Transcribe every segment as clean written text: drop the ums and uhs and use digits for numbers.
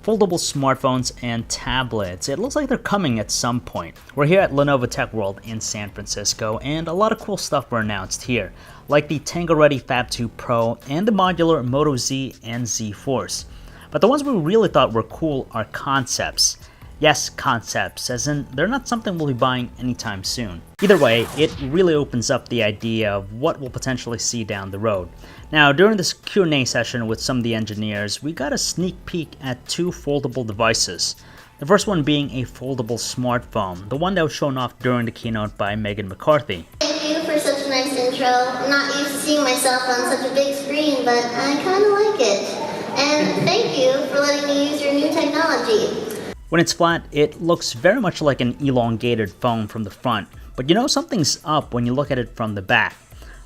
Foldable smartphones and tablets. It looks like they're coming at some point. We're here at Lenovo Tech World in San Francisco, and a lot of cool stuff were announced here, like the Tango Ready Fab 2 Pro and the modular Moto Z and Z Force. But the ones we really thought were cool are concepts. Yes, concepts, as in they're not something we'll be buying anytime soon. Either way, it really opens up the idea of what we'll potentially see down the road. Now, during this Q&A session with some of the engineers, we got a sneak peek at two foldable devices. The first one being a foldable smartphone, the one that was shown off during the keynote by Megan McCarthy. Thank you for such a nice intro. I'm not used to seeing myself on such a big screen, but I kind of like it. And thank you for letting me use your new technology. When it's flat, it looks very much like an elongated phone from the front, but you know something's up when you look at it from the back.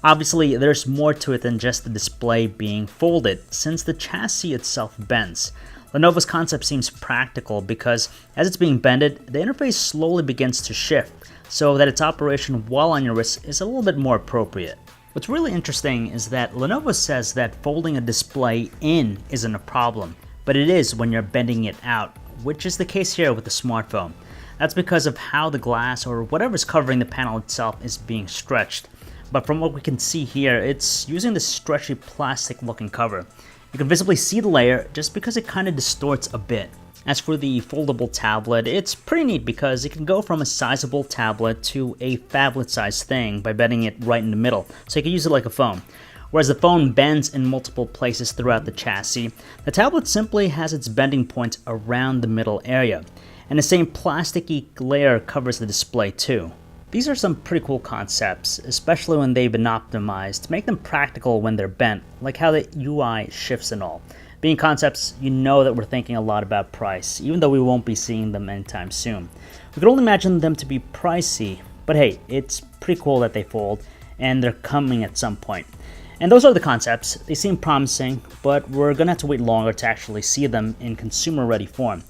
Obviously, there's more to it than just the display being folded, since the chassis itself bends. Lenovo's concept seems practical because as it's being bended, the interface slowly begins to shift, so that its operation while on your wrist is a little bit more appropriate. What's really interesting is that Lenovo says that folding a display in isn't a problem, but it is when you're bending it out, which is the case here with the smartphone. That's because of how the glass or whatever's covering the panel itself is being stretched. But from what we can see here, it's using this stretchy plastic looking cover. You can visibly see the layer just because it kind of distorts a bit. As for the foldable tablet, it's pretty neat because it can go from a sizable tablet to a phablet sized thing by bending it right in the middle, so you can use it like a phone. Whereas the phone bends in multiple places throughout the chassis, the tablet simply has its bending points around the middle area, and the same plasticky layer covers the display too. These are some pretty cool concepts, especially when they've been optimized to make them practical when they're bent, like how the UI shifts and all. Being concepts, you know that we're thinking a lot about price, even though we won't be seeing them anytime soon. We could only imagine them to be pricey, but hey, it's pretty cool that they fold, and they're coming at some point. And those are the concepts. They seem promising, but we're gonna have to wait longer to actually see them in consumer-ready form.